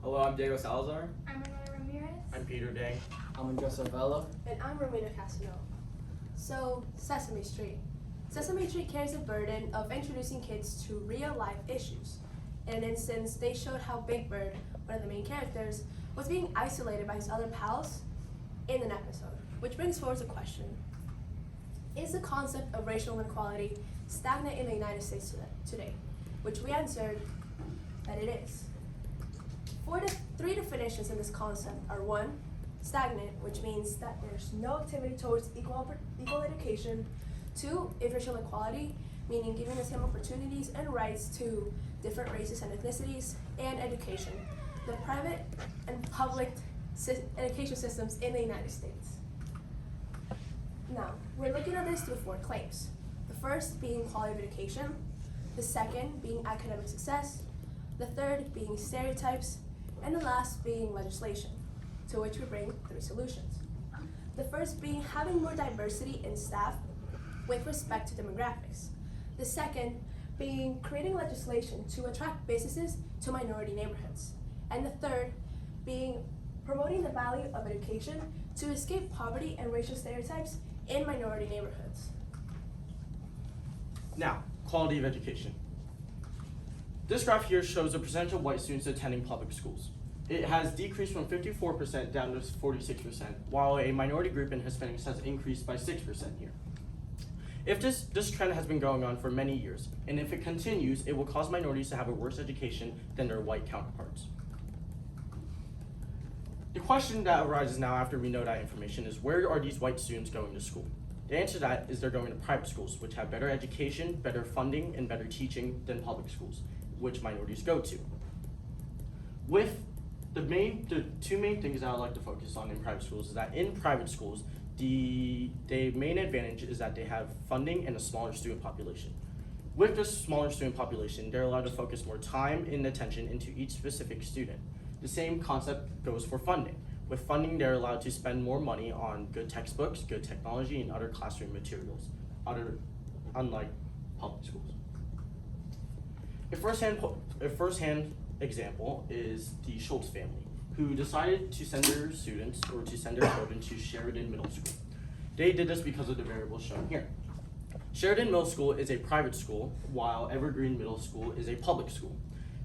Hello, I'm Diego Salazar. I'm Renata Ramirez. I'm Peter Day. I'm Joseph Vella. And I'm Romina Casanova. So, Sesame Street. Sesame Street carries the burden of introducing kids to real-life issues. In an instance, they showed how Big Bird, one of the main characters, was being isolated by his other pals in an episode. Which brings forward the question, is the concept of racial inequality stagnant in the United States today? Which we answered that it is. Three definitions in this concept are: 1, stagnant, which means that there's no activity towards equal education. 2, is racial equality, meaning giving the same opportunities and rights to different races and ethnicities. And education, the private and public education systems in the United States. Now, we're looking at this through 4 claims. The first being quality of education, the second being academic success, the third being stereotypes, and the last being legislation, to which we bring 3 solutions. The first being having more diversity in staff with respect to demographics. The second being creating legislation to attract businesses to minority neighborhoods. And the third being promoting the value of education to escape poverty and racial stereotypes in minority neighborhoods. Now, quality of education. This graph here shows the percentage of white students attending public schools. It has decreased from 54% down to 46%, while a minority group in Hispanics has increased by 6% here. If this trend has been going on for many years, and if it continues, it will cause minorities to have a worse education than their white counterparts. The question that arises now after we know that information is, where are these white students going to school? The answer to that is they're going to private schools, which have better education, better funding, and better teaching than public schools, which minorities go to. With the 2 main things that I'd like to focus on in private schools is that in private schools, the main advantage is that they have funding and a smaller student population. With this smaller student population, they're allowed to focus more time and attention into each specific student. The same concept goes for funding. With funding, they're allowed to spend more money on good textbooks, good technology, and other classroom materials, unlike public schools. A first-hand example is the Schultz family, who decided to send their students or to send their children to Sheridan Middle School. They did this because of the variables shown here. Sheridan Middle School is a private school, while Evergreen Middle School is a public school.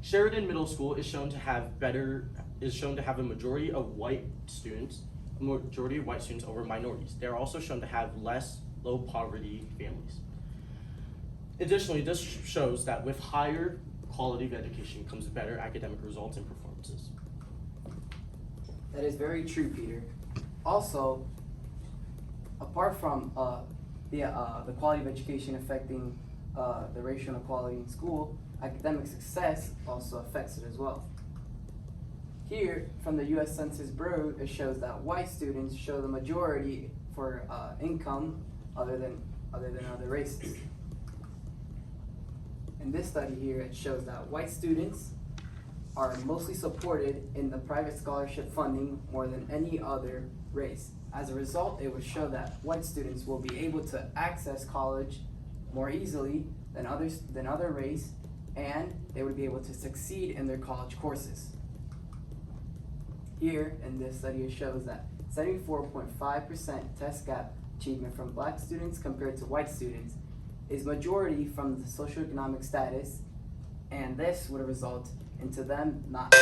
Sheridan Middle School is shown to have a majority of white students over minorities. They are also shown to have less low poverty families. Additionally, this shows that with higher quality of education comes better academic results and performances. That is very true, Peter. Also, apart from the quality of education affecting the racial inequality in school, academic success also affects it as well. Here, from the U.S. Census Bureau, it shows that white students show the majority for income other than other races. In this study here, it shows that white students are mostly supported in the private scholarship funding more than any other race. As a result, it would show that white students will be able to access college more easily than other race, and they would be able to succeed in their college courses. Here in this study, it shows that 74.5% test gap achievement from black students compared to white students is majority from the socioeconomic status, and this would result into them not.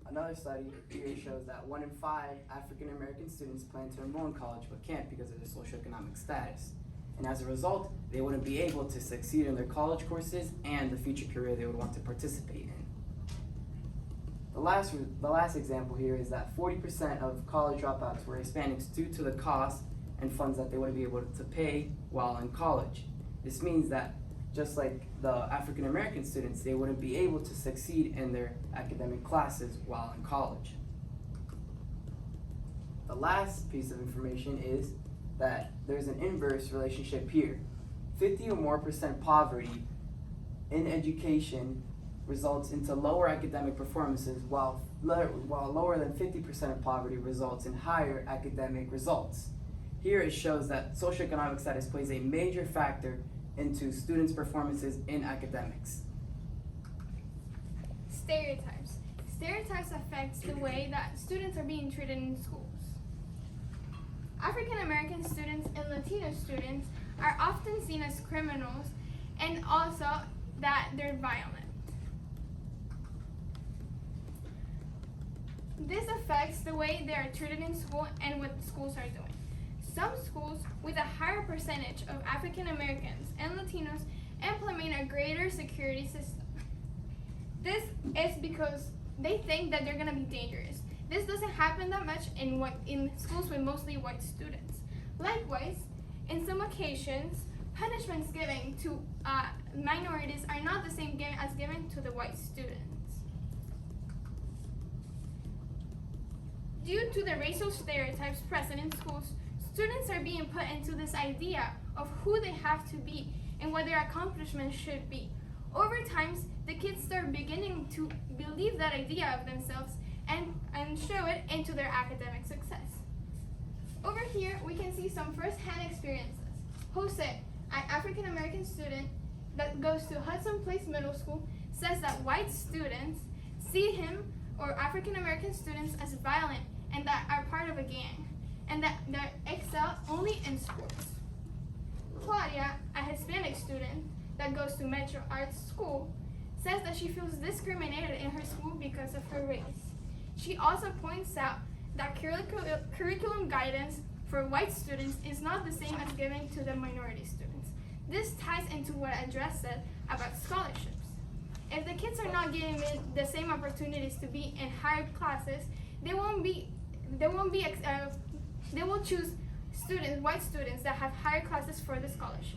Another study here shows that 1 in 5 African American students plan to enroll in college but can't because of their socioeconomic status. And as a result, they wouldn't be able to succeed in their college courses and the future career they would want to participate in. The last example here is that 40% of college dropouts were Hispanics due to the cost and funds that they wouldn't be able to pay while in college. This means that just like the African American students, they wouldn't be able to succeed in their academic classes while in college. The last piece of information is that there's an inverse relationship here. 50 or more % poverty in education results into lower academic performances, while lower than 50% of poverty results in higher academic results. Here it shows that socioeconomic status plays a major factor into students' performances in academics. Stereotypes. Stereotypes affect the way that students are being treated in schools. African American students and Latino students are often seen as criminals and also that they're violent. This affects the way they are treated in school and what schools are doing. Some schools with a higher percentage of African Americans and Latinos implement a greater security system. This is because they think that they're going to be dangerous. This doesn't happen that much in schools with mostly white students. Likewise, in some occasions, punishments given to minorities are not the same as given to the white students. Due to the racial stereotypes present in schools, students are being put into this idea of who they have to be and what their accomplishments should be. Over time, the kids start beginning to believe that idea of themselves and show it into their academic success. Over here, we can see some first-hand experiences. Jose, an African American student that goes to Hudson Place Middle School, says that white students see him or African American students as violent and that are part of a gang, and that they excel only in sports. Claudia, a Hispanic student that goes to Metro Arts School, says that she feels discriminated in her school because of her race. She also points out that curriculum guidance for white students is not the same as given to the minority students. This ties into what Andres said about scholarships. If the kids are not given the same opportunities to be in higher classes, they will choose white students that have higher classes for the scholarships.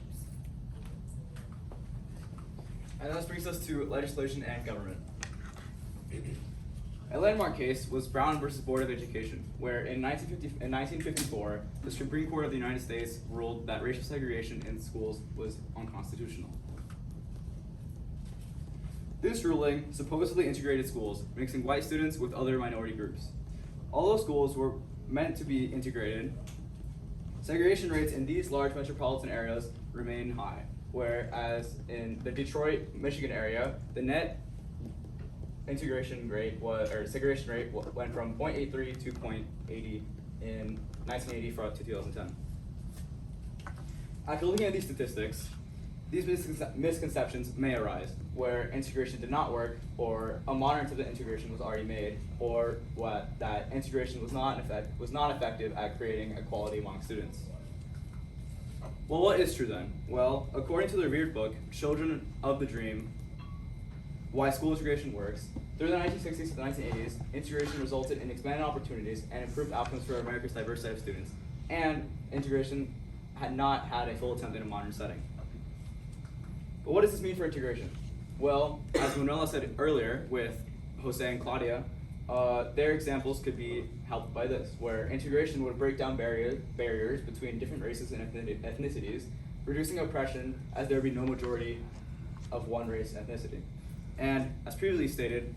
And this brings us to legislation and government. A landmark case was Brown versus Board of Education, where in 1954, the Supreme Court of the United States ruled that racial segregation in schools was unconstitutional. This ruling supposedly integrated schools, mixing white students with other minority groups. Although schools were meant to be integrated, segregation rates in these large metropolitan areas remain high, whereas in the Detroit, Michigan area, the net segregation rate went from 0.83 to 0.80 in 1980 to 2010. After looking at these statistics, these misconceptions may arise, where integration did not work, or a modern type of integration was already made, or that integration was not effective at creating equality among students. Well, what is true then? Well, according to the revered book, Children of the Dream, Why School Integration Works, through the 1960s to the 1980s, integration resulted in expanded opportunities and improved outcomes for America's diverse set of students, and integration had not had a full attempt in a modern setting. But what does this mean for integration? Well, as Manuela said earlier with Jose and Claudia, their examples could be helped by this, where integration would break down barriers between different races and ethnicities, reducing oppression as there would be no majority of one race and ethnicity. And as previously stated,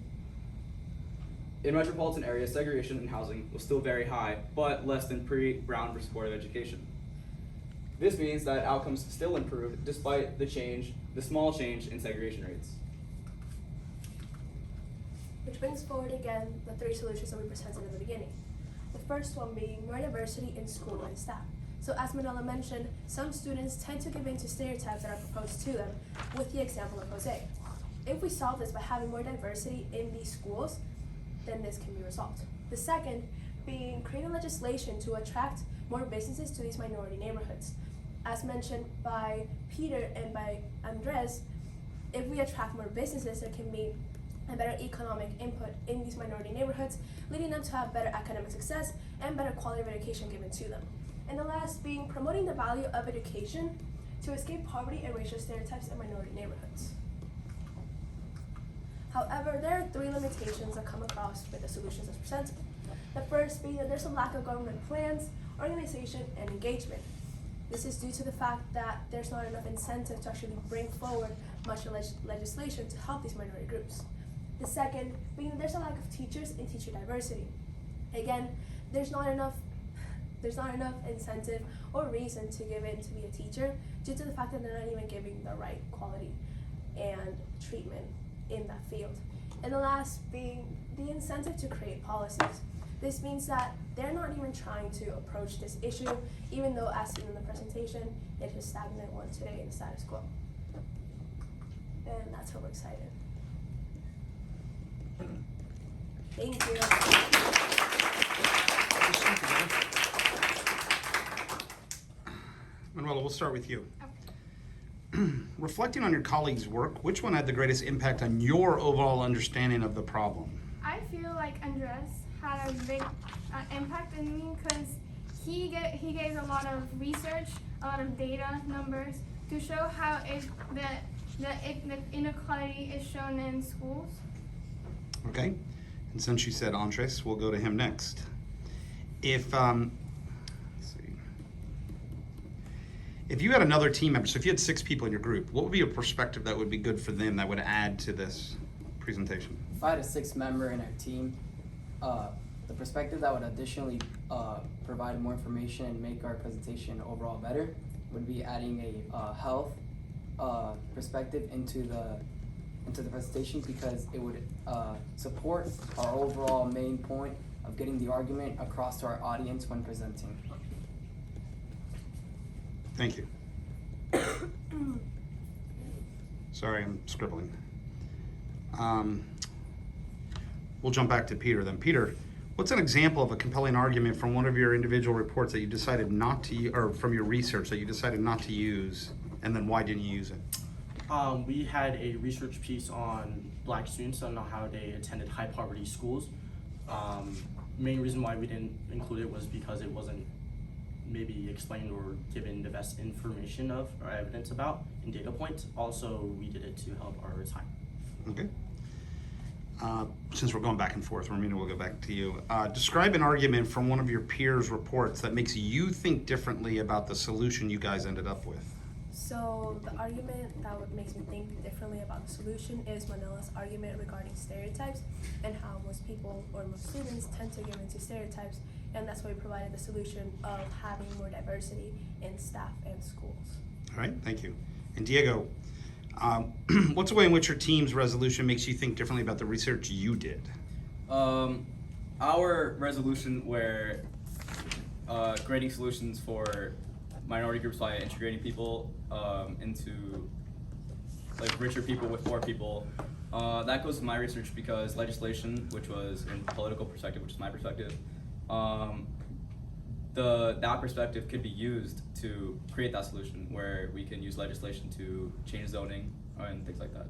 in metropolitan areas, segregation in housing was still very high, but less than pre-Brown versus Board of Education. This means that outcomes still improved despite the small change in segregation rates. Which brings forward again the three solutions that we presented in the beginning. The first one being more diversity in school and staff. So as Manuela mentioned, some students tend to give in to stereotypes that are proposed to them, with the example of Jose. If we solve this by having more diversity in these schools, then this can be resolved. The second being creating legislation to attract more businesses to these minority neighborhoods. As mentioned by Peter and by Andres, if we attract more businesses, there can be a better economic input in these minority neighborhoods, leading them to have better academic success and better quality of education given to them. And the last being promoting the value of education to escape poverty and racial stereotypes in minority neighborhoods. However, there are three limitations that come across with the solutions as presented. The first being that there's a lack of government plans, organization, and engagement. This is due to the fact that there's not enough incentive to actually bring forward much legislation to help these minority groups. The second being that there's a lack of teachers and teacher diversity. Again, there's not enough there's not enough incentive or reason to give in to be a teacher due to the fact that they're not even giving the right quality and treatment in that field. And the last being the incentive to create policies. This means that they're not even trying to approach this issue, even though, as seen in the presentation, it is stagnant one today in the status quo. And that's why we're excited. Thank you. Manuela, we'll start with you. Okay. Reflecting on your colleagues' work, which one had the greatest impact on your overall understanding of the problem? I feel like Andres had a big impact on me because he gave a lot of research, a lot of data, numbers to show how the inequality is shown in schools. Okay, and since you said Andres, we'll go to him next. If if you had another team member, so if you had 6 people in your group, what would be a perspective that would be good for them that would add to this presentation? If I had a 6th member in our team, the perspective that would additionally provide more information and make our presentation overall better would be adding a health perspective into the presentation, because it would support our overall main point of getting the argument across to our audience when presenting. Thank you. Sorry, I'm scribbling. We'll jump back to Peter then. Peter, what's an example of a compelling argument from one of your individual reports that you decided not to, or from your research that you decided not to use, and then why didn't you use it? We had a research piece on Black students on how they attended high poverty schools. Main reason why we didn't include it was because it wasn't maybe explained or given the best information of or evidence about in data points. Also, we did it to help our time. Okay. Since we're going back and forth, Romina, we'll go back to you. Describe an argument from one of your peers' reports that makes you think differently about the solution you guys ended up with. So the argument that makes me think differently about the solution is Manila's argument regarding stereotypes and how most people or most students tend to give into stereotypes, and that's why we provided the solution of having more diversity in staff and schools. All right, thank you. And Diego, what's a way in which your team's resolution makes you think differently about the research you did? Our resolution where creating solutions for minority groups by integrating people into like richer people with poor people. That goes to my research because legislation, which was in political perspective, which is my perspective, that perspective could be used to create that solution where we can use legislation to change zoning and things like that.